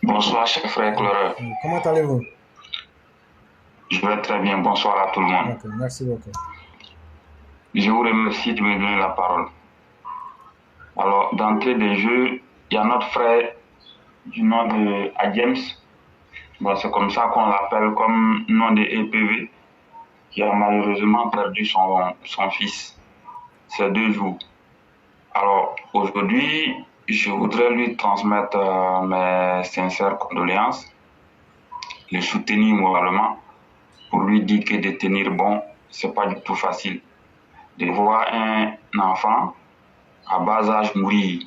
Bonsoir, cher frère Clore. Comment allez-vous? Je vais très bien. Bonsoir à tout le monde. Ok, merci beaucoup. Je vous remercie de me donner la parole. Alors, d'entrée de jeu, il y a notre frère du nom de James. Bon, c'est comme ça qu'on l'appelle comme nom de EPV, qui a malheureusement perdu son fils ces 2 jours. Alors, aujourd'hui, je voudrais lui transmettre mes sincères condoléances, le soutenir moralement, pour lui dire que de tenir bon, c'est pas du tout facile. De voir un enfant à bas âge mourir.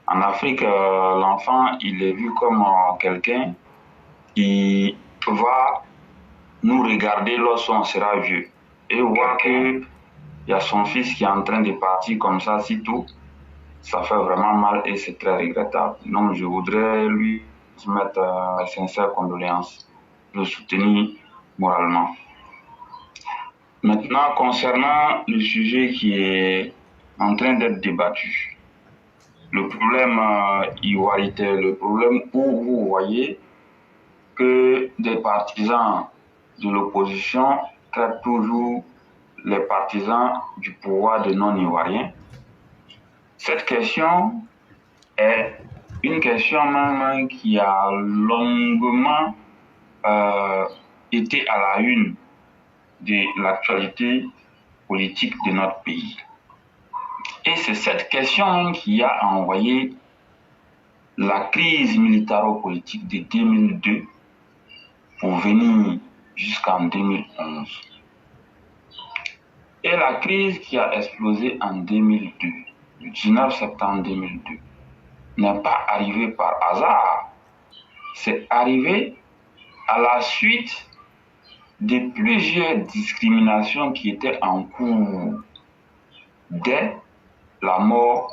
En Afrique, l'enfant, il est vu comme quelqu'un qui va nous regarder lorsqu'on sera vieux. Et voir qu'il y a son fils qui est en train de partir comme ça, si tôt, ça fait vraiment mal et c'est très regrettable. Donc, je voudrais lui transmettre mes sincères condoléances, le soutenir moralement. Maintenant, concernant le sujet qui est en train d'être débattu, le problème ivoirien, le problème où vous voyez que des partisans de l'opposition traitent toujours les partisans du pouvoir de non-ivoiriens. Cette question est une question même qui a longuement été à la une de l'actualité politique de notre pays. Et c'est cette question qui a envoyé la crise militaro-politique de 2002 pour venir jusqu'en 2011. Et la crise qui a explosé en 2002, le 19 septembre 2002, n'est pas arrivée par hasard. C'est arrivé à la suite de plusieurs discriminations qui étaient en cours dès la mort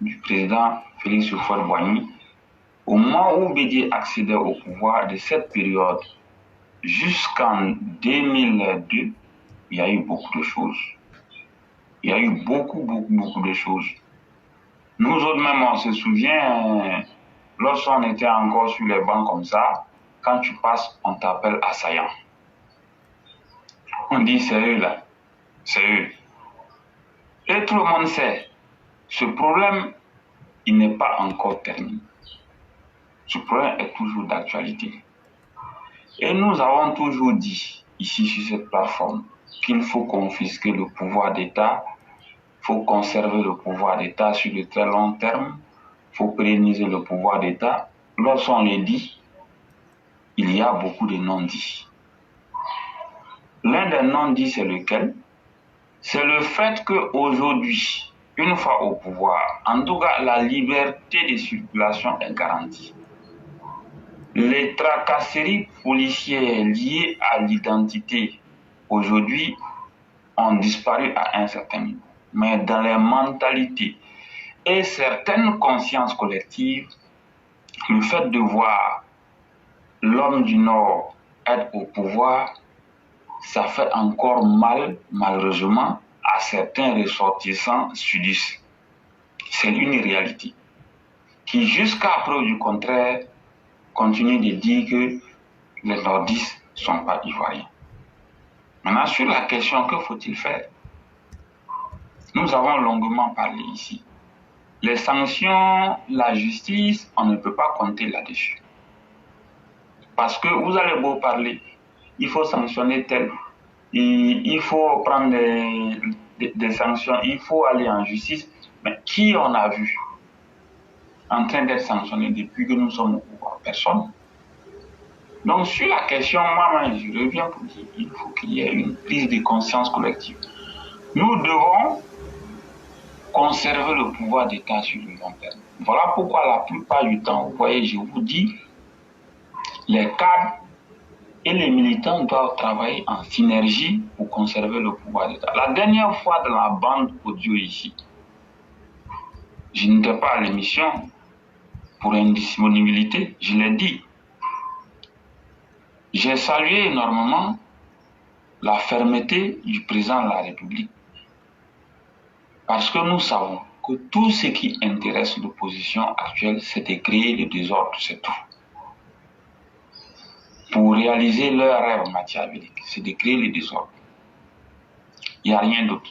du président Félix Houphouët-Boigny. Au moment où Bédié accédait au pouvoir, de cette période jusqu'en 2002, il y a eu beaucoup de choses. Il y a eu beaucoup de choses. Nous autres même, on se souvient, lorsqu'on était encore sur les bancs comme ça, quand tu passes, on t'appelle assaillant. On dit c'est eux là, c'est eux. Et tout le monde sait, ce problème, il n'est pas encore terminé. Ce problème est toujours d'actualité. Et nous avons toujours dit, ici sur cette plateforme, qu'il faut confisquer le pouvoir d'État, il faut conserver le pouvoir d'État sur le très long terme, il faut pérenniser le pouvoir d'État. Lorsqu'on le dit, il y a beaucoup de non-dits. L'un des non-dits, c'est lequel? C'est le fait qu'aujourd'hui, une fois au pouvoir, en tout cas, la liberté de circulation est garantie. Les tracasseries policières liées à l'identité aujourd'hui ont disparu à un certain niveau. Mais dans les mentalités et certaines consciences collectives, le fait de voir l'homme du Nord être au pouvoir, ça fait encore mal, malheureusement, à certains ressortissants sudistes. C'est une réalité qui, jusqu'à preuve du contraire, continue de dire que les nordistes ne sont pas ivoiriens. Maintenant, sur la question, que faut-il faire? Nous avons longuement parlé ici. Les sanctions, la justice, on ne peut pas compter là-dessus. Parce que vous allez beau parler, il faut sanctionner tel, il faut prendre des sanctions, il faut aller en justice. Mais qui on a vu en train d'être sanctionné depuis que nous sommes au pouvoir? Personne. Donc sur la question, moi, je reviens pour dire qu'il faut qu'il y ait une prise de conscience collective. Nous devons conserver le pouvoir d'État sur le long terme. Voilà pourquoi la plupart du temps, vous voyez, je vous dis, les cadres et les militants doivent travailler en synergie pour conserver le pouvoir d'État. La dernière fois dans la bande audio ici, je n'étais pas à l'émission pour indisponibilité, je l'ai dit. J'ai salué énormément la fermeté du président de la République. Parce que nous savons que tout ce qui intéresse l'opposition actuelle, c'est de créer le désordre, c'est tout. Pour réaliser leur rêve machiavélique, c'est de créer le désordre. Il n'y a rien d'autre.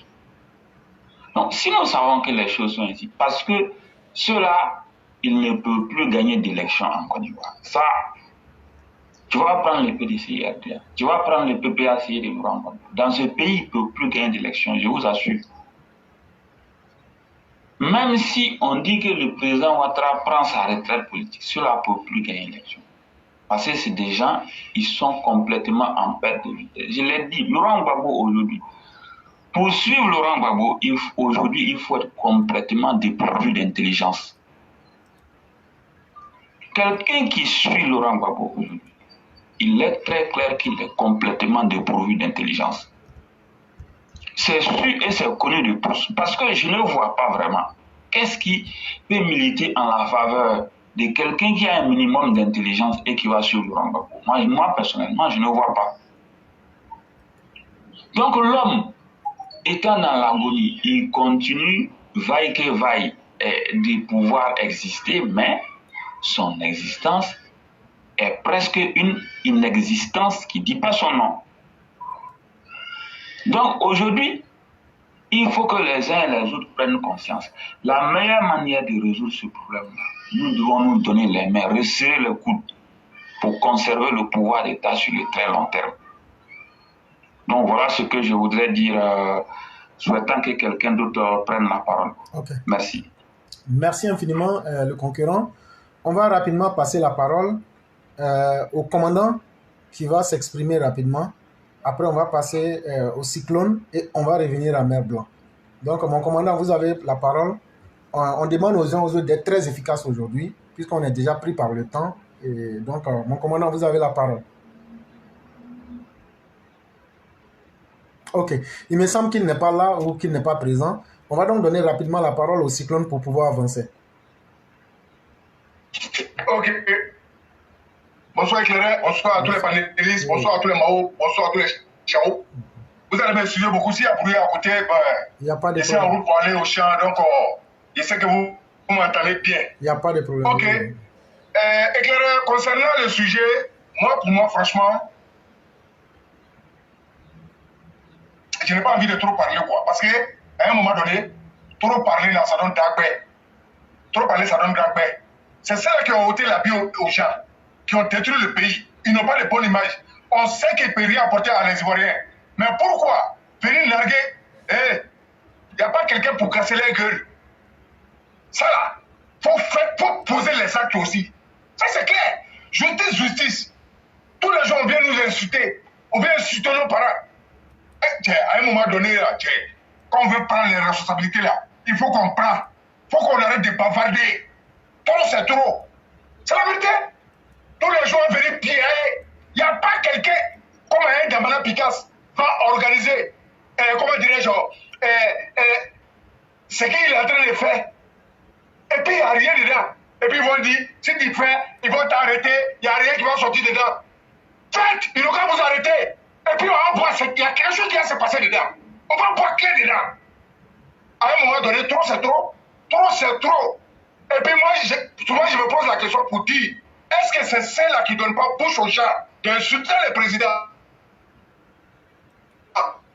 Donc, si nous savons que les choses sont ainsi, parce que ceux-là, ils ne peuvent plus gagner d'élection en Côte d'Ivoire. Ça, tu vas prendre le PDC, tu vas prendre le PPAC de Laurent Gbagbo. Dans ce pays, ils ne peuvent plus gagner d'élection, je vous assure. Même si on dit que le président Ouattara prend sa retraite politique, cela ne peut plus gagner l'élection. Parce que c'est des gens, ils sont complètement en perte de vitesse. Je l'ai dit, Laurent Gbagbo aujourd'hui, pour suivre Laurent Gbagbo, aujourd'hui, il faut être complètement dépourvu d'intelligence. Quelqu'un qui suit Laurent Gbagbo aujourd'hui, il est très clair qu'il est complètement dépourvu d'intelligence. C'est sûr et c'est connu de tous. Parce que je ne vois pas vraiment qu'est-ce qui peut militer en la faveur de quelqu'un qui a un minimum d'intelligence et qui va suivre Laurent Gbagbo. Moi, personnellement, je ne vois pas. Donc l'homme, étant dans l'agonie, il continue, vaille que vaille, de pouvoir exister, mais son existence est presque une inexistence qui ne dit pas son nom. Donc aujourd'hui, il faut que les uns et les autres prennent conscience. La meilleure manière de résoudre ce problème-là, nous devons nous donner les mains, resserrer le coude pour conserver le pouvoir d'État sur le très long terme. Donc voilà ce que je voudrais dire, souhaitant que quelqu'un d'autre prenne la parole. Okay. Merci. Merci infiniment, le concurrent. On va rapidement passer la parole au commandant qui va s'exprimer rapidement. Après, on va passer au cyclone et on va revenir à Mer Blanc. Donc, mon commandant, vous avez la parole. On demande aux uns aux autres d'être très efficaces aujourd'hui, puisqu'on est déjà pris par le temps. Et donc, mon commandant, vous avez la parole. Ok. Il me semble qu'il n'est pas là ou qu'il n'est pas présent. On va donc donner rapidement la parole au cyclone pour pouvoir avancer. Ok. Bonsoir éclairé, bonsoir à tous les panélistes, bonsoir à tous les Mao, bonsoir à tous les Chao. Vous allez m'excuser beaucoup s'il y a bruit à côté. Il n'y a pas de problème. Je suis en route pour aller au champ, donc je sais que vous m'entendez bien. Il n'y a pas de problème. Ok. Éclairé, concernant le sujet, pour moi, franchement, je n'ai pas envie de trop parler, quoi. Parce qu'à un moment donné, trop parler, là, ça donne dragbet. Trop parler, ça donne dragbet. C'est ceux-là qui ont ôté la vie aux gens, qui ont détruit le pays. Ils n'ont pas de bonne image. On sait qu'ils ne peuvent rien apporter à les Ivoiriens. Mais pourquoi venir narguer? Il n'y a pas quelqu'un pour casser les gueules. Ça là, il faut poser les actes aussi. Ça c'est clair. Justice, justice. Tous les gens viennent nous insulter. On vient insulter nos parents. À un moment donné, là, quand on veut prendre les responsabilités, là, il faut qu'on prenne. Il faut qu'on arrête de bavarder. Trop, c'est trop. C'est la vérité. Tous les jours, venir piller. Il n'y a pas quelqu'un comme un Damana Picasso va organiser, comment dirais-je, ce qu'il est en train de faire. Et puis, il n'y a rien dedans. Et puis, ils vont dire, si tu fais, ils vont t'arrêter, il n'y a rien qui va sortir dedans. Faites, ils n'ont qu'à vous arrêter. Et puis, on va voir, il y a quelque chose qui va se passer dedans. On va voir clair dedans. À un moment donné, trop, c'est trop. Trop, c'est trop. Et puis, moi, souvent, je me pose la question pour dire, est-ce que c'est celle-là qui ne donne pas bouche aux gens d'insulter le président?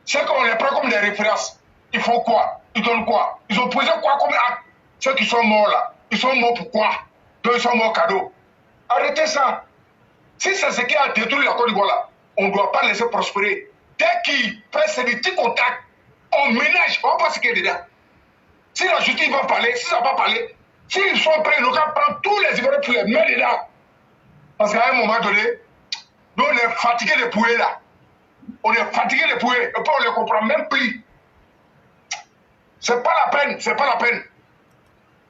C'est qu'on les prend comme des références. Ils font quoi? Ils donnent quoi? Ils ont posé quoi comme acte? Ceux qui sont morts là, ils sont morts pour quoi? Donc ils sont morts cadeau. Arrêtez ça. Si c'est ce qui a détruit la Côte d'Ivoire là, on ne doit pas laisser prospérer. Dès qu'il fait ses petits contacts, on ménage, on ne va pas ce qu'il y a dedans. Si la justice va parler, si ça va pas parler, s'ils sont prêts, nous allons prendre tous les Ivoiriens pour les mettre dedans. Parce qu'à un moment donné, nous on est fatigués de pouiller là. On est fatigué de pouiller, et puis on ne les comprend même plus. C'est pas la peine, c'est pas la peine.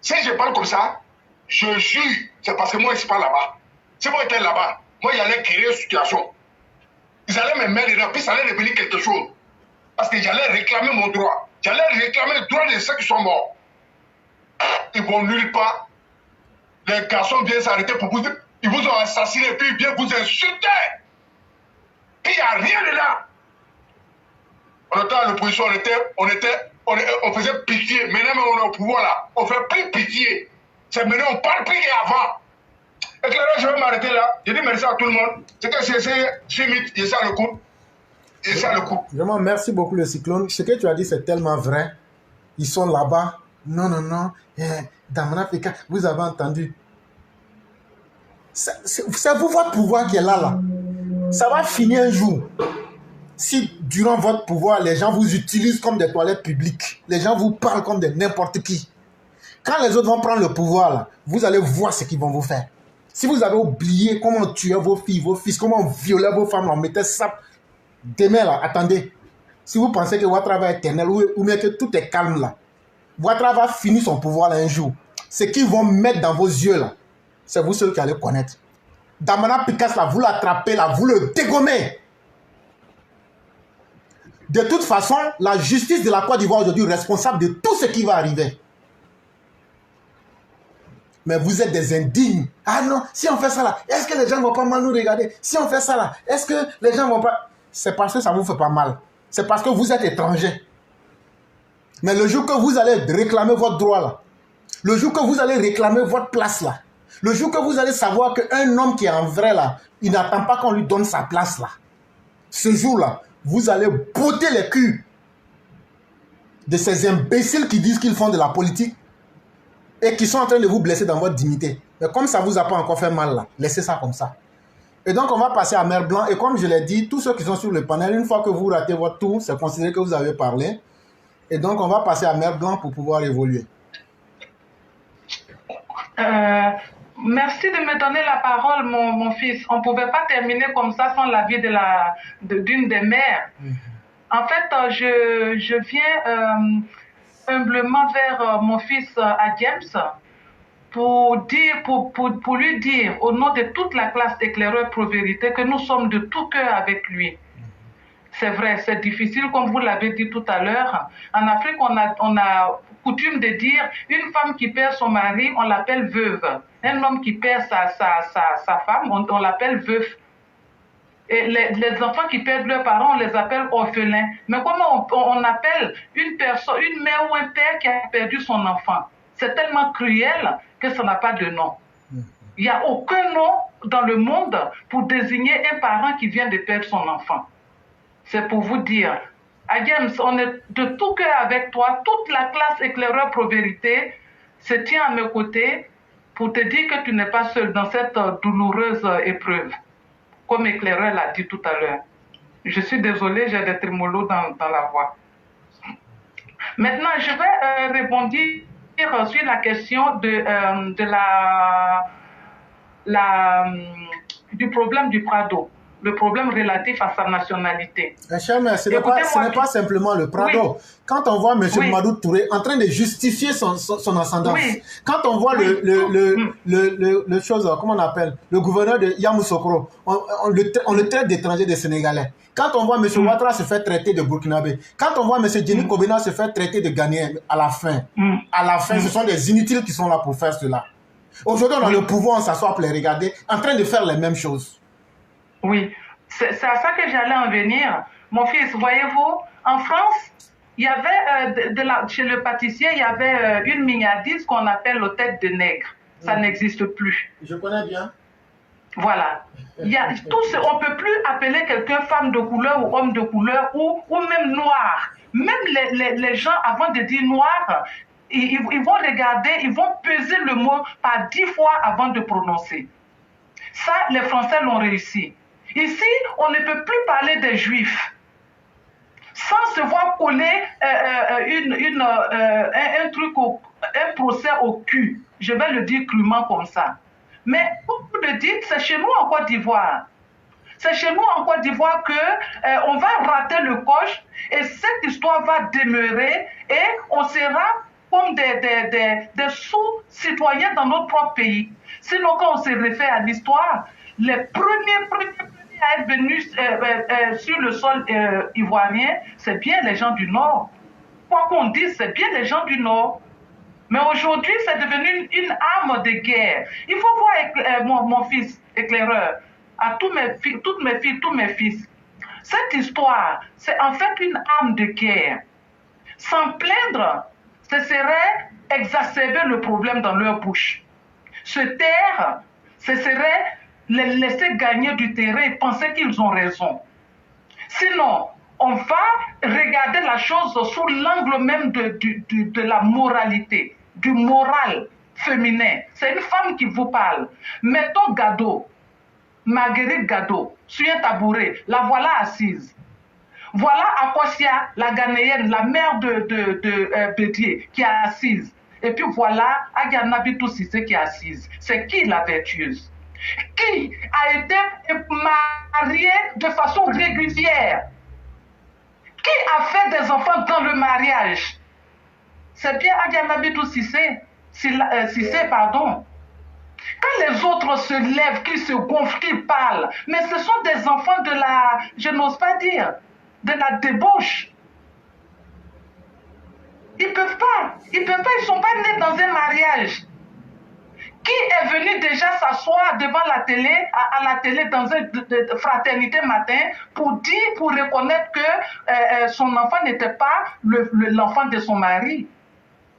Si je parle comme ça, je jure, c'est parce que moi je suis pas là-bas. Si moi j'étais là-bas, moi j'allais créer une situation. Ils allaient me mettre dedans, puis ça allait devenir quelque chose. Parce que j'allais réclamer mon droit. J'allais réclamer le droit de ceux qui sont morts. Ils vont nulle part. Les garçons viennent s'arrêter pour vous dire, ils vous ont assassiné, puis ils viennent vous insulter. Puis il n'y a rien dedans. En temps, l'opposition, on était on faisait pitié. Maintenant, on est au pouvoir là. On fait plus pitié. C'est maintenant, on parle plus qu'avant. Éclaireur, je vais m'arrêter là. Je dis merci à tout le monde. C'était Chimite, il ça le coup. Il ça le coup. Vraiment, merci beaucoup, le cyclone. Ce que tu as dit, c'est tellement vrai. Ils sont là-bas. Non, non, non. Dans mon Afrique, vous avez entendu. C'est vous, votre pouvoir qui est là. Ça va finir un jour. Si durant votre pouvoir, les gens vous utilisent comme des toilettes publiques, les gens vous parlent comme de n'importe qui. Quand les autres vont prendre le pouvoir, là, vous allez voir ce qu'ils vont vous faire. Si vous avez oublié comment tuer vos filles, vos fils, comment violer vos femmes, on mettait ça. Demain, là, attendez. Si vous pensez que Ouattara va être éternel ou bien que tout est calme, là, Ouattara va finir son pouvoir là un jour. Ce qu'ils vont mettre dans vos yeux, là, c'est vous seuls qui allez connaître. Damana Picasso, là, vous l'attrapez, là, vous le dégommez. De toute façon, la justice de la Côte d'Ivoire aujourd'hui est responsable de tout ce qui va arriver. Mais vous êtes des indignes. Ah non, si on fait ça là, est-ce que les gens ne vont pas mal nous regarder? Si on fait ça là, est-ce que les gens ne vont pas... C'est parce que ça ne vous fait pas mal. C'est parce que vous êtes étrangers. Mais le jour que vous allez réclamer votre droit là, le jour que vous allez réclamer votre place là, le jour que vous allez savoir qu'un homme qui est en vrai là, il n'attend pas qu'on lui donne sa place là, ce jour-là, vous allez botter les culs de ces imbéciles qui disent qu'ils font de la politique et qui sont en train de vous blesser dans votre dignité. Mais comme ça ne vous a pas encore fait mal là, laissez ça comme ça. Et donc on va passer à Mer Blanc. Et comme je l'ai dit, tous ceux qui sont sur le panel, une fois que vous ratez votre tour, c'est considéré que vous avez parlé. Et donc on va passer à Mer Blanc pour pouvoir évoluer. Merci de me donner la parole, mon fils. On ne pouvait pas terminer comme ça sans l'avis d'une des mères. En fait, je viens humblement vers mon fils James pour lui dire, au nom de toute la classe éclaireur pro-vérité, que nous sommes de tout cœur avec lui. C'est vrai, c'est difficile, comme vous l'avez dit tout à l'heure. En Afrique, on a coutume de dire, une femme qui perd son mari, on l'appelle veuve. Un homme qui perd sa femme, on l'appelle veuf. Et les enfants qui perdent leurs parents, on les appelle orphelins. Mais comment on appelle une personne, une mère ou un père qui a perdu son enfant? C'est tellement cruel que ça n'a pas de nom. Il n'y a aucun nom dans le monde pour désigner un parent qui vient de perdre son enfant. C'est pour vous dire, James, on est de tout cœur avec toi. Toute la classe éclaireur pro-vérité se tient à mes côtés pour te dire que tu n'es pas seul dans cette douloureuse épreuve, comme éclaireur l'a dit tout à l'heure. Je suis désolée, j'ai des trémolos dans la voix. Maintenant, je vais répondre sur la question du problème du Prado, le problème relatif à sa nationalité. Cher mère, ce n'est pas simplement le Prado. Oui. Quand on voit M. Mamadou Touré en train de justifier son ascendance, quand on voit le chose, comment on appelle, le gouverneur de Yamoussoukro, on le traite d'étranger, de Sénégalais. Quand on voit M. Ouattara se faire traiter de Burkinabé, quand on voit M. Jenny Kobena se faire traiter de Ghanéen, à la fin, ce sont des inutiles qui sont là pour faire cela. Aujourd'hui, on a le pouvoir, on s'assoit pour les regarder, en train de faire les mêmes choses. Oui, c'est à ça que j'allais en venir. Mon fils, voyez-vous, en France, il y avait, chez le pâtissier, il y avait une mignardise qu'on appelle la tête de nègre. Ça n'existe plus. Je connais bien. Voilà. On ne peut plus appeler quelqu'un femme de couleur ou homme de couleur ou même noir. Même les gens, avant de dire noir, ils vont regarder, ils vont peser le mot par 10 fois avant de prononcer. Ça, les Français l'ont réussi. Ici, on ne peut plus parler des Juifs sans se voir coller un procès au cul. Je vais le dire crûment comme ça. Mais comme vous le dites, c'est chez nous en Côte d'Ivoire. C'est chez nous en Côte d'Ivoire qu'on va rater le coche et cette histoire va demeurer et on sera comme des sous-citoyens dans notre propre pays. Sinon, quand on se réfère à l'histoire, les premiers à être venus sur le sol ivoirien, c'est bien les gens du Nord. Quoi qu'on dise, c'est bien les gens du Nord. Mais aujourd'hui, c'est devenu une arme de guerre. Il faut voir mon fils éclaireur, à toutes mes filles, tous mes fils. Cette histoire, c'est en fait une arme de guerre. S'en plaindre, ce serait exacerber le problème dans leur bouche. Se taire, ce serait les laisser gagner du terrain et penser qu'ils ont raison. Sinon, on va regarder la chose sous l'angle même de la moralité, du moral féminin. C'est une femme qui vous parle. Mettons Gado, Marguerite Gado, sur un tabouret, la voilà assise. Voilà Akosia, la Ghanéenne, la mère de Bédier, qui est assise. Et puis voilà Agana Bitou Sissé qui est assise. C'est qui la vertueuse? Qui a été mariée de façon régulière? Qui a fait des enfants dans le mariage? C'est bien Agana Bitou Sissé, pardon. Quand les autres se lèvent, qu'ils se gonflent, qu'ils parlent, mais ce sont des enfants de la, je n'ose pas dire, de la débauche. Ils peuvent pas, ils sont pas nés dans un mariage. Qui est venu déjà s'asseoir devant la télé, à la télé dans une fraternité matin, pour reconnaître que son enfant n'était pas l'enfant de son mari?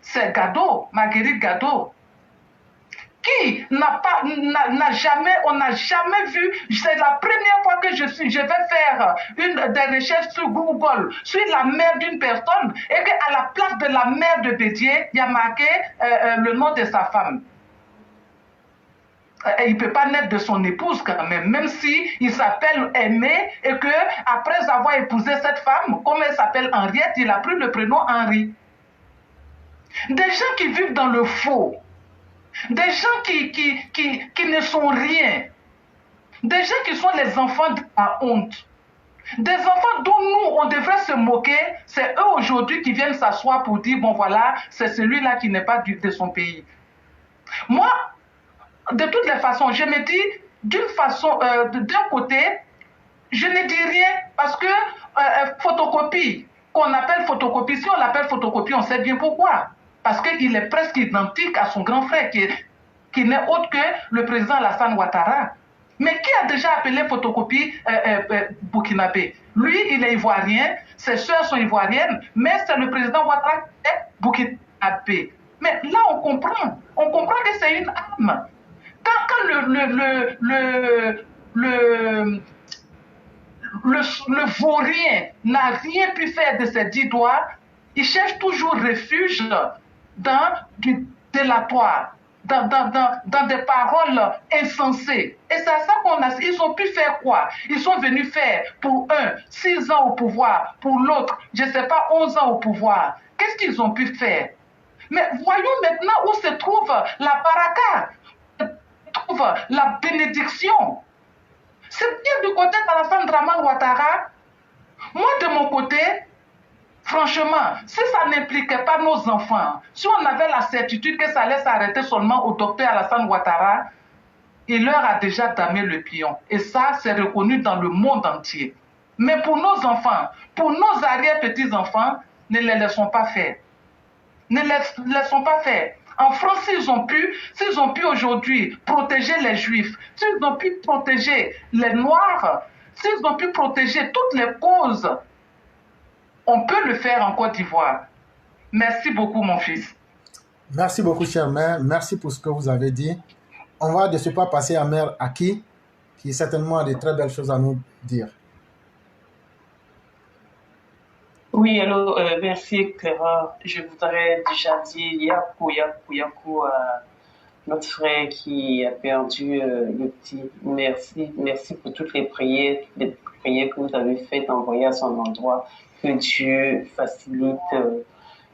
C'est Gado, Marguerite Gado. Qui on n'a jamais vu, c'est la première fois que je vais faire des recherches sur Google, sur la mère d'une personne, et qu'à la place de la mère de Bédier, il y a marqué le nom de sa femme. Il ne peut pas naître de son épouse quand même si il s'appelle Aimé, et que après avoir épousé cette femme, comme elle s'appelle Henriette, il a pris le prénom Henri. Des gens qui vivent dans le faux. Des gens qui ne sont rien. Des gens qui sont les enfants de la honte. Des enfants dont nous, on devrait se moquer, c'est eux aujourd'hui qui viennent s'asseoir pour dire, bon voilà, c'est celui-là qui n'est pas de son pays. Moi, de toutes les façons, je me dis, d'un côté, je ne dis rien parce que photocopie, qu'on appelle photocopie, si on l'appelle photocopie, on sait bien pourquoi. Parce qu'il est presque identique à son grand frère, qui n'est autre que le président Alassane Ouattara. Mais qui a déjà appelé photocopie burkinabé? Lui, il est ivoirien, ses sœurs sont ivoiriennes, mais c'est le président Ouattara qui est burkinabé. Mais là, on comprend que c'est une arme. Quand le vaurien n'a rien pu faire de ses 10 doigts, il cherche toujours refuge dans du délatoire, dans des paroles insensées. Et c'est ça qu'on a. Ils ont pu faire quoi? Ils sont venus faire, pour un, 6 ans au pouvoir, pour l'autre, je ne sais pas, 11 ans au pouvoir. Qu'est-ce qu'ils ont pu faire? Mais voyons maintenant où se trouve la baraka, où se trouve la bénédiction. C'est bien du côté d'Alassane Dramane Ouattara. Moi, de mon côté, franchement, si ça n'impliquait pas nos enfants, si on avait la certitude que ça allait s'arrêter seulement au docteur Alassane Ouattara, il leur a déjà damé le pion. Et ça, c'est reconnu dans le monde entier. Mais pour nos enfants, pour nos arrière-petits-enfants, ne les laissons pas faire. Ne les laissons pas faire. En France, s'ils ont pu aujourd'hui protéger les Juifs, s'ils ont pu protéger les Noirs, s'ils ont pu protéger toutes les causes, on peut le faire en Côte d'Ivoire. Merci beaucoup, mon fils. Merci beaucoup, chère mère. Merci pour ce que vous avez dit. On va de ce pas passer à Mère Aki, qui certainement a de très belles choses à nous dire. Oui, alors, merci Clara. Je voudrais déjà dire Yakou à notre frère qui a perdu le petit. Merci pour toutes les prières que vous avez faites, envoyées à son endroit. Que Dieu facilite,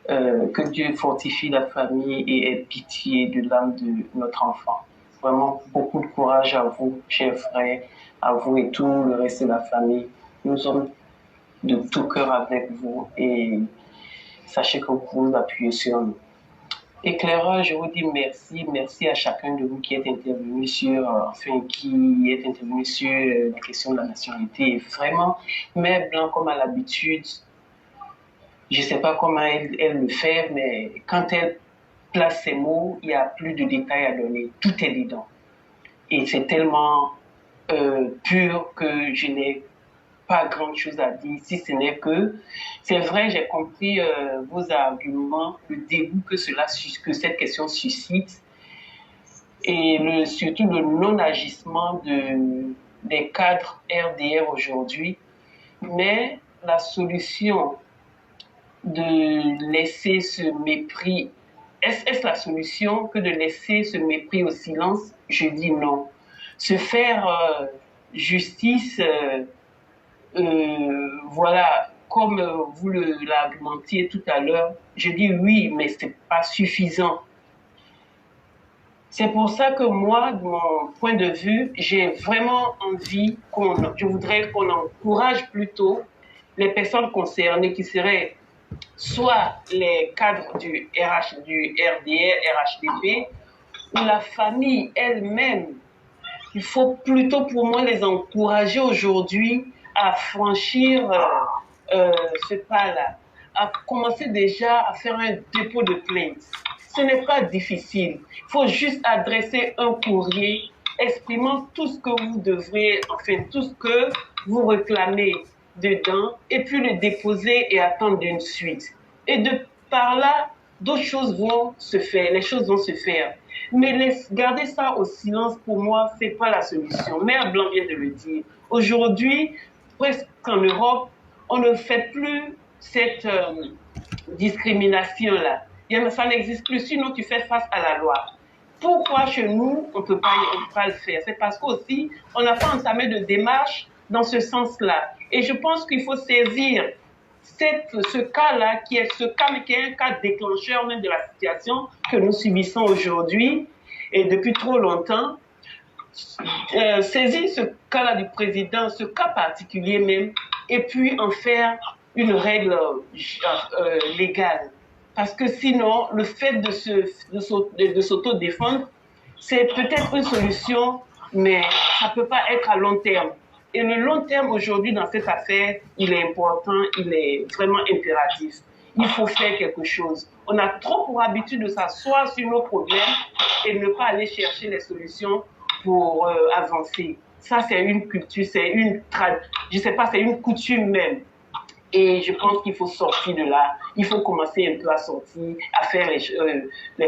que Dieu fortifie la famille et ait pitié de l'âme de notre enfant. Vraiment, beaucoup de courage à vous, chers frères, à vous et tout le reste de la famille. Nous sommes de tout cœur avec vous et sachez que vous pouvez vous appuyer sur nous. Et Clara, je vous dis merci à chacun de vous qui est intervenu sur la question de la nationalité. Et vraiment, Mère Blanc, comme à l'habitude, je ne sais pas comment elle le fait, mais quand elle place ses mots, il n'y a plus de détails à donner. Tout est dedans. Et c'est tellement pur que je n'ai pas grand-chose à dire, si ce n'est que, c'est vrai, j'ai compris vos arguments, le dégoût que cette question suscite, et surtout le non-agissement des cadres RDR aujourd'hui. Mais la solution de laisser ce mépris, est-ce la solution que de laisser ce mépris au silence? Je dis non. Se faire justice, voilà, comme vous l'argumentiez tout à l'heure, je dis oui, mais ce n'est pas suffisant. C'est pour ça que moi, de mon point de vue, j'ai vraiment envie je voudrais qu'on encourage plutôt les personnes concernées qui seraient soit les cadres du RDR, RHDP, ou la famille elle-même. Il faut plutôt pour moi les encourager aujourd'hui à franchir ce pas-là, à commencer déjà à faire un dépôt de plainte. Ce n'est pas difficile. Il faut juste adresser un courrier exprimant tout ce que vous devrez, enfin tout ce que vous réclamez dedans, et puis le déposer et attendre une suite. Et de par là, d'autres choses vont se faire, les choses vont se faire. Mais garder ça au silence, pour moi, ce n'est pas la solution. Mère Blanc vient de le dire. Aujourd'hui, presque en Europe, on ne fait plus cette discrimination-là. Ça n'existe plus, sinon tu fais face à la loi. Pourquoi chez nous, on ne peut pas le faire? C'est parce qu'aussi, on n'a pas entamé de démarche dans ce sens-là. Et je pense qu'il faut saisir ce cas-là, qui est un cas déclencheur même de la situation que nous subissons aujourd'hui et depuis trop longtemps. Saisir ce cas-là du président, ce cas particulier même, et puis en faire une règle légale. Parce que sinon, le fait de s'auto-défendre, c'est peut-être une solution, mais ça ne peut pas être à long terme. Et le long terme aujourd'hui dans cette affaire, il est important, il est vraiment impératif. Il faut faire quelque chose. On a trop pour habitude de s'asseoir sur nos problèmes et ne pas aller chercher les solutions pour avancer. Ça, c'est une culture, c'est une coutume même. Et je pense qu'il faut sortir de là. Il faut commencer un peu à sortir, à faire les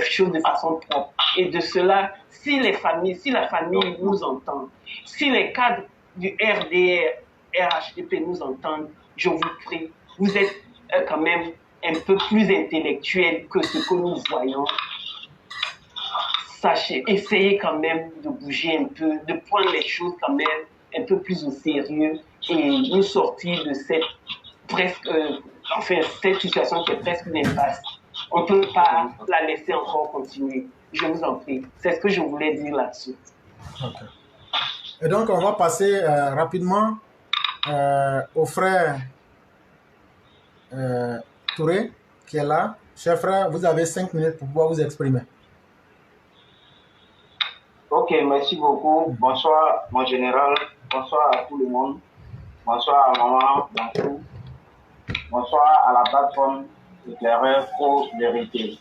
choses de façon propre. Et de cela, si la famille nous entend, si les cadres du RDR, RHDP nous entendent, je vous prie, vous êtes quand même un peu plus intellectuels que ce que nous voyons. Sachez, essayez quand même de bouger un peu, de prendre les choses quand même un peu plus au sérieux et nous sortir de cette cette situation qui est presque une impasse. On ne peut pas la laisser encore continuer. Je vous en prie. C'est ce que je voulais dire là-dessus. Okay. Et donc, on va passer rapidement au frère Touré, qui est là. Cher frère, vous avez 5 minutes pour pouvoir vous exprimer. Ok, merci beaucoup. Bonsoir, mon général. Bonsoir à tout le monde. Bonsoir à maman, Bantou. Bonsoir à la plateforme éclaireur Pro-Vérité.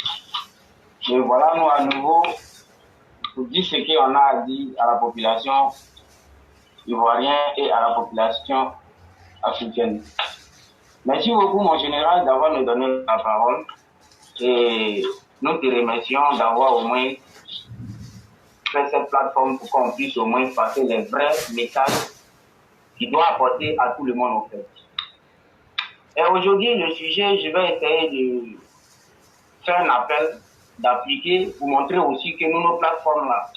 Et voilà, nous à nouveau, pour dire ce qu'on a à dire à la population ivoirienne et à la population africaine. Merci beaucoup, mon général, d'avoir nous donné la parole. Et nous te remercions d'avoir au moins fait cette plateforme pour qu'on puisse au moins passer les vrais messages qui doivent apporter à tout le monde, en fait. Et aujourd'hui, le sujet, je vais essayer de faire un appel, d'appliquer, pour montrer aussi que nous, nos plateformes-là,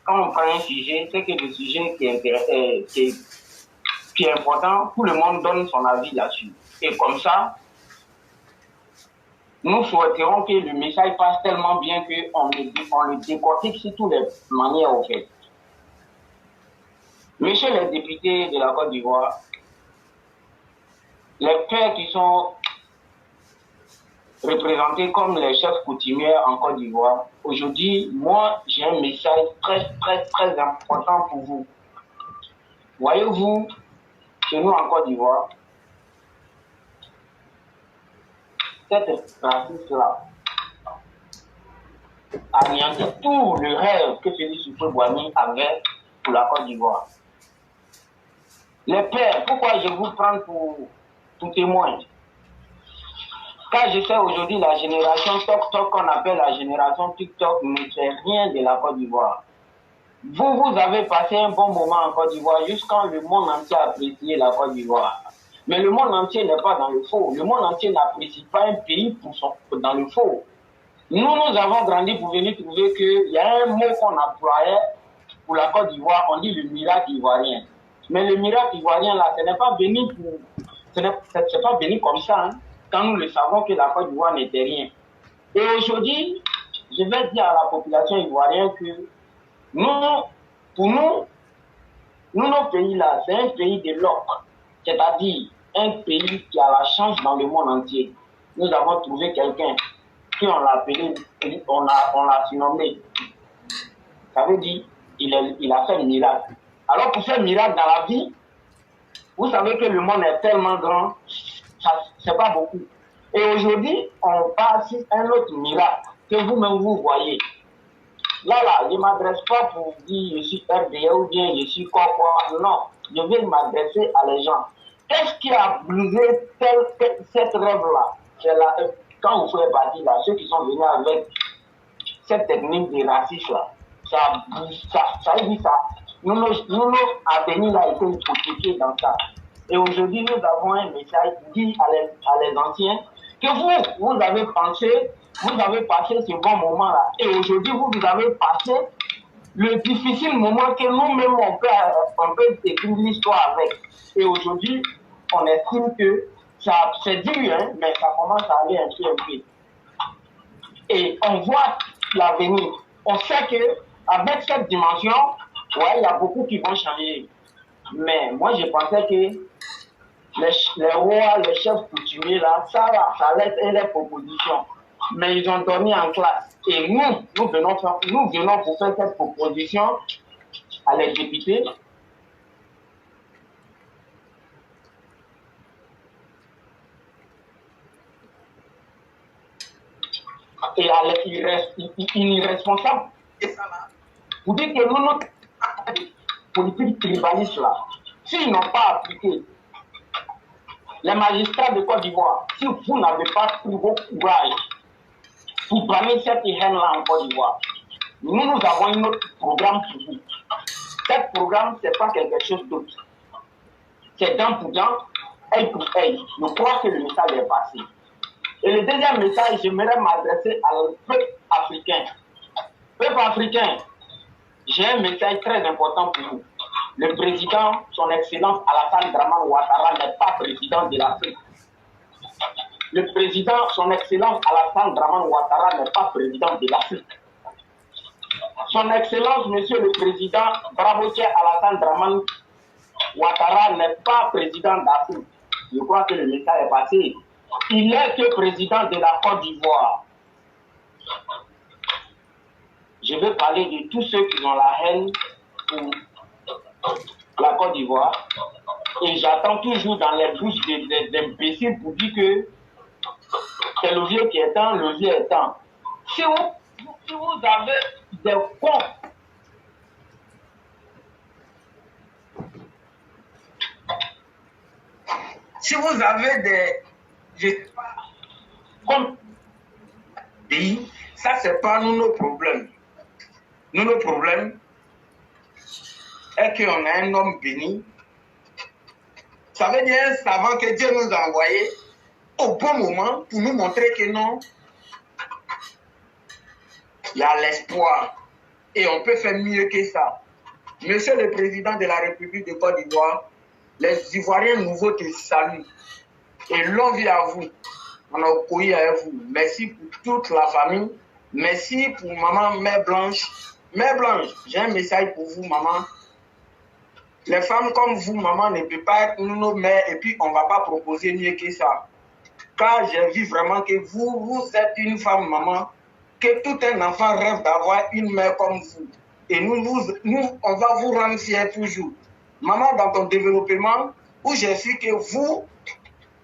quand on prend un sujet, c'est que le sujet qui est important, tout le monde donne son avis là-dessus. Et comme ça, nous souhaiterons que le message passe tellement bien qu'on le décortique sur toutes les manières, en fait. Messieurs les députés de la Côte d'Ivoire, les pères qui sont représentés comme les chefs coutumiers en Côte d'Ivoire, aujourd'hui, moi, j'ai un message très, très, très important pour vous. Voyez-vous, chez nous en Côte d'Ivoire, cette pratique-là a anéanti tout le rêve que Félix Houphouët-Boigny avait pour la Côte d'Ivoire. Les pères, pourquoi je vous prends pour témoin? Car je sais aujourd'hui la génération TikTok qu'on appelle la génération TikTok ne fait rien de la Côte d'Ivoire. Vous avez passé un bon moment en Côte d'Ivoire jusqu'à le monde entier a apprécié la Côte d'Ivoire. Mais le monde entier n'est pas dans le faux. Le monde entier n'apprécie pas un pays dans le faux. Nous avons grandi pour venir trouver qu'il y a un mot qu'on employait pour la Côte d'Ivoire, on dit le miracle ivoirien. Mais le miracle ivoirien, là, ce n'est pas venu comme ça, hein, quand nous le savons que la Côte d'Ivoire n'était rien. Et aujourd'hui, je vais dire à la population ivoirienne que pour nous, nos pays là, c'est un pays de l'OC, c'est-à-dire un pays qui a la chance dans le monde entier. Nous avons trouvé quelqu'un qui on l'a appelé, on l'a surnommé. Ça veut dire il a fait un miracle. Alors pour faire un miracle dans la vie, vous savez que le monde est tellement grand, c'est pas beaucoup. Et aujourd'hui, on passe un autre miracle que vous-même vous voyez. Là, je ne m'adresse pas pour dire je suis RDA ou bien je suis quoi. Non, je vais m'adresser à les gens. Qu'est-ce qui a brisé cette rêve-là? C'est là, quand vous faites partie là, ceux qui sont venus avec cette technique de racisme-là, ça dit ça. Nous avenirs là été hypothéqués dans ça. Et aujourd'hui, nous avons un message dit à les anciens que vous avez pensé, vous avez passé ce bon moment-là. Et aujourd'hui, vous avez passé le difficile moment que nous-mêmes, on peut écrire l'histoire avec. Et aujourd'hui, on estime que ça c'est dur, hein, mais ça commence à aller un peu. Et on voit l'avenir. On sait qu'avec cette dimension, ouais, il y a beaucoup qui vont changer. Mais moi, je pensais que les rois, les chefs coutumiers, là, ça allait être les propositions. Mais ils ont dormi en classe. Et nous venons pour faire cette proposition à les députés. Et à l'irresponsable. Vous dites que nous, notre politique tribaliste là, s'ils n'ont pas appliqué les magistrats de Côte d'Ivoire, si vous n'avez pas pris vos courage pour bannir cette haine-là en Côte d'Ivoire, nous avons un autre programme pour vous. Ce programme, ce n'est pas quelque chose d'autre. C'est dent pour dent, œil pour œil. Je crois que le message est passé. Et le deuxième message, j'aimerais m'adresser à le peuple africain. Peuple africain, j'ai un message très important pour vous. Le président, son excellence Alassane Dramane Ouattara, n'est pas président de l'Afrique. Le président, son excellence Alassane Dramane Ouattara, n'est pas président de l'Afrique. Son excellence, monsieur le président Bravotier Alassane Dramane Ouattara, n'est pas président d'Afrique. Je crois que le message est passé. Il n'est que président de la Côte d'Ivoire. Je vais parler de tous ceux qui ont la haine pour la Côte d'Ivoire. Et j'attends toujours dans les bouches des imbéciles pour dire que c'est le vieux qui est temps, le vieux est temps. Si vous avez des cons, si vous avez des, je sais pas, comme pays, ça c'est pas nous nos problèmes. Nous, nos problèmes est qu'on a un homme béni. Ça veut dire un savant que Dieu nous a envoyé au bon moment pour nous montrer que non, il y a l'espoir et on peut faire mieux que ça. Monsieur le Président de la République de Côte d'Ivoire, les Ivoiriens nouveaux te saluent et longue vie à vous. On a accueilli avec vous. Merci pour toute la famille. Merci pour maman Mère Blanche. Mère Blanche, j'ai un message pour vous, maman. Les femmes comme vous, maman, ne peuvent pas être nos mères et puis on ne va pas proposer mieux que ça. Car j'ai vu vraiment que vous êtes une femme, maman, que tout un enfant rêve d'avoir une mère comme vous. Et nous, on va vous rendre fiers toujours. Maman, dans ton développement, où j'ai su que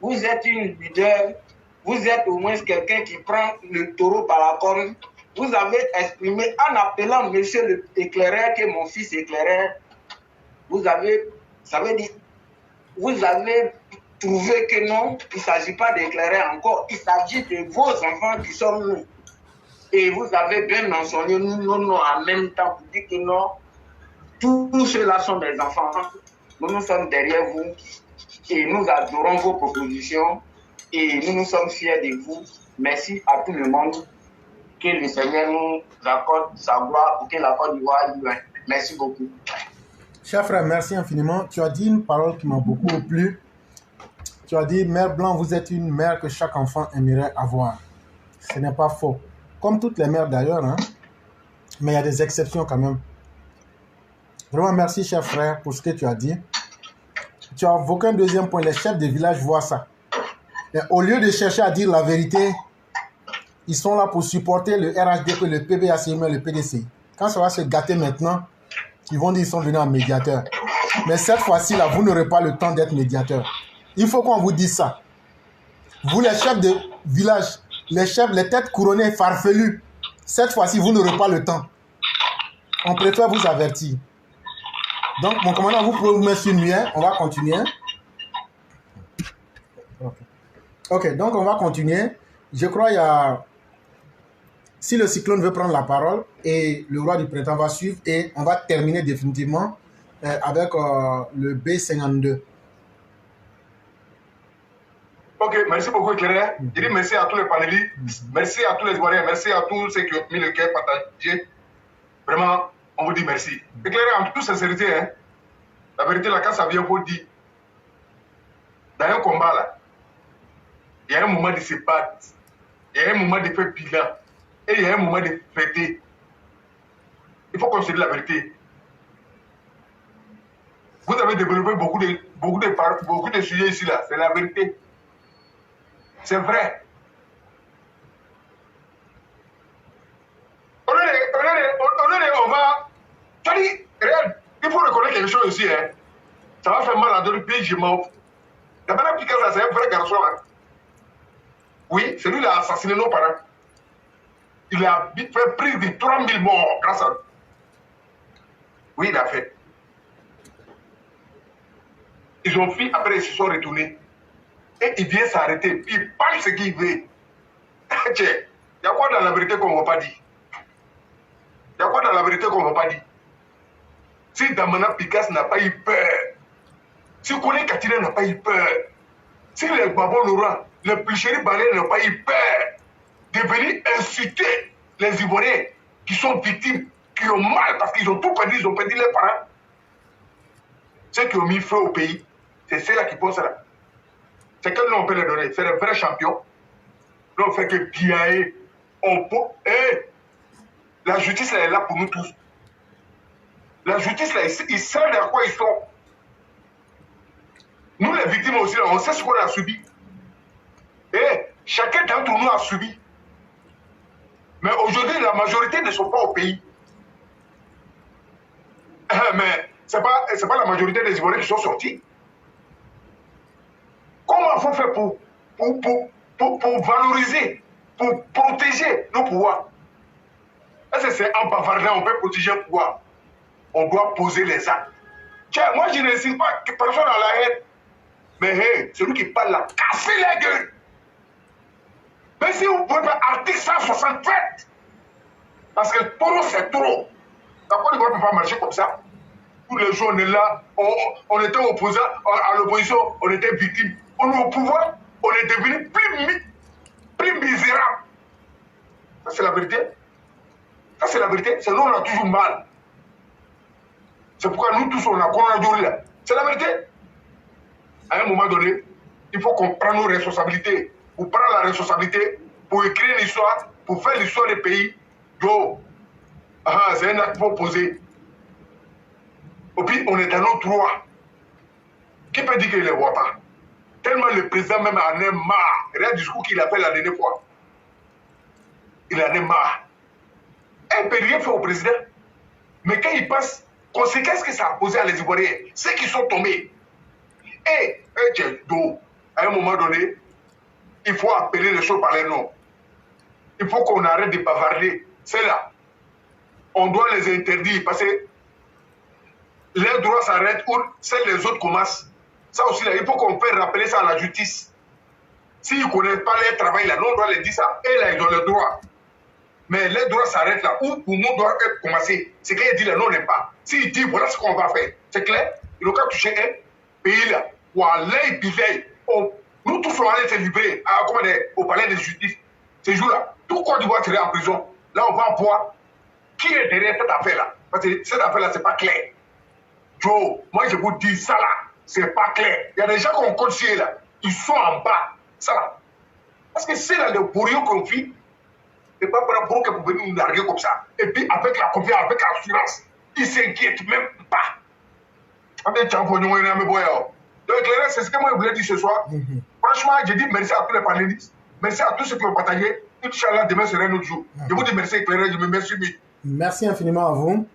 vous êtes une leader, vous êtes au moins quelqu'un qui prend le taureau par la corne. Vous avez exprimé en appelant monsieur l'éclaireur que mon fils éclaireur. Vous avez, ça veut dire, vous avez trouvé que non, il ne s'agit pas d'éclairer encore, il s'agit de vos enfants qui sont nous. Et vous avez bien mentionné nous en même temps pour dire que non, tous ceux-là sont des enfants. Nous sommes derrière vous et nous adorons vos propositions et nous sommes fiers de vous. Merci à tout le monde. Que le Seigneur nous accorde sa gloire pour que la Côte d'Ivoire aille loin. Merci beaucoup. Cher frère, merci infiniment. Tu as dit une parole qui m'a beaucoup plu. Tu as dit, Mère Blanc, vous êtes une mère que chaque enfant aimerait avoir. Ce n'est pas faux. Comme toutes les mères d'ailleurs, hein? Mais il y a des exceptions quand même. Vraiment, merci, cher frère, pour ce que tu as dit. Tu as évoqué un deuxième point. Les chefs des villages voient ça. Et au lieu de chercher à dire la vérité, ils sont là pour supporter le RHDP, le PBACM et le PDC. Quand ça va se gâter maintenant, ils vont dire qu'ils sont venus en médiateur. Mais cette fois-ci, là, vous n'aurez pas le temps d'être médiateur. Il faut qu'on vous dise ça. Vous, les chefs de village, les chefs, les têtes couronnées, farfelues, cette fois-ci, vous n'aurez pas le temps. On préfère vous avertir. Donc, mon commandant, vous pouvez vous mettre sur muet. On va continuer. Ok, donc on va continuer. Je crois qu'il y a... Si le cyclone veut prendre la parole, et le roi du printemps va suivre, et on va terminer définitivement avec le B52. Ok, merci beaucoup, Éclairé. Je dis merci à tous les panélistes, merci à tous les Ivoiriens, merci à tous ceux qui ont mis le cœur partagé. Vraiment, on vous dit merci. Éclairé, en toute sincérité, hein, la vérité, là, quand ça vient, vous dire, dans un combat, là, il y a un moment de se battre, il y a un moment de faire bilan, et il y a un moment de fêter. Il faut qu'on se dise la vérité. Vous avez développé beaucoup de sujets ici, là, c'est la vérité. C'est vrai. On va... Il faut reconnaître quelque chose aussi. Hein. Ça va faire mal à d'autres pays, je m'en... D'abord, Picasso, c'est un vrai garçon. Hein. Oui, c'est lui qui a assassiné nos parents. Il a fait prise de 3000 morts grâce à lui. Oui, il a fait. Ils ont fui, après ils se sont retournés. Et il vient s'arrêter, il parle ce qu'il veut. Il y a quoi dans la vérité qu'on ne va pas dire? Il y a quoi dans la vérité qu'on ne va pas dire? Si Damana Picasso n'a pas eu peur, si Kone Katine n'a pas eu peur, si les Babo Laurent, les Plicheri Balé n'ont pas eu peur de venir insulter les Ivoiriens qui sont victimes, qui ont mal parce qu'ils ont tout perdu, ils ont perdu leurs parents. Ceux qui ont mis feu au pays, c'est ceux-là qui pensent là. C'est quel nom on peut les donner? C'est les vrais champions. Là, on fait que bien, on peut. Et la justice, elle est là pour nous tous. La justice, là, ils savent à quoi ils sont. Nous, les victimes aussi, là, on sait ce qu'on a subi. Et chacun d'entre nous a subi. Mais aujourd'hui, la majorité ne sont pas au pays. Mais ce n'est pas la majorité des Ivoiriens qui sont sortis. Comment il faut faire pour valoriser, pour protéger nos pouvoirs? Est-ce que c'est en bavardant on peut protéger un pouvoir? On doit poser les actes. Tiens, moi je ne sais pas que personne à la haine. Mais hey, celui qui parle là, cassez la gueule. Mais si vous pouvez faire article 167, parce que trop c'est trop. La Côte d'Ivoire ne peut pas marcher comme ça. Tous les jours on est là, on était opposant, à l'opposition, on était victime. On est au pouvoir, on est devenu plus misérable. Ça c'est la vérité. Ça c'est la vérité. C'est nous on a toujours mal. C'est pourquoi nous tous on a dormi là. C'est la vérité. À un moment donné, il faut qu'on prenne nos responsabilités. Pour prendre la responsabilité, pour écrire l'histoire, pour faire l'histoire des pays. Donc, c'est un acte qu'il faut poser. Et puis on est dans nos droits. Qui peut dire qu'il ne les voit pas? Tellement le président même en est marre. Regarde le discours qu'il a fait la dernière fois. Il en est marre. Il ne peut rien faire au président. Mais quand il passe, conséquence que ça a posé à les Ivoiriens, ceux qui sont tombés. Et, à un moment donné, il faut appeler les choses par les noms. Il faut qu'on arrête de bavarder. C'est là. On doit les interdire parce que leurs droits s'arrêtent ou celles des autres commencent. Ça aussi, là, il faut qu'on fasse rappeler ça à la justice. S'ils ne connaissent pas leur travail, là, nous, on doit leur dire ça. Et là, ils ont le droit. Mais les droits s'arrêtent là. Où pour nous doit commencer. C'est qu'il dit là, non, on n'est pas. S'il dit, voilà ce qu'on va faire. C'est clair. Il n'a qu'à toucher un pays là. Ou à l'œil, nous tous, on allait se libérer au palais de justice. Ces jours-là, tout Côte d'Ivoire serait en prison. Là, on va voir qui est derrière cette affaire-là. Parce que cette affaire-là, ce n'est pas clair. Joe, moi, je vous dis ça là, ce n'est pas clair. Il y a des gens qui ont conseillé là. Ils sont en bas. Ça là. Parce que c'est là le bourreau qu'on fait. Et pas pour que vous venez nous larguer comme ça. Et puis avec la confiance, avec l'assurance, ils ne s'inquiètent même pas. Donc c'est ce que moi je voulais dire ce soir. Franchement, je dis merci à tous les panélistes. Merci à tous ceux qui ont partagé. Inch'Allah, demain sera un autre jour. Je vous dis merci, éclairé, je me remercie. Merci infiniment à vous.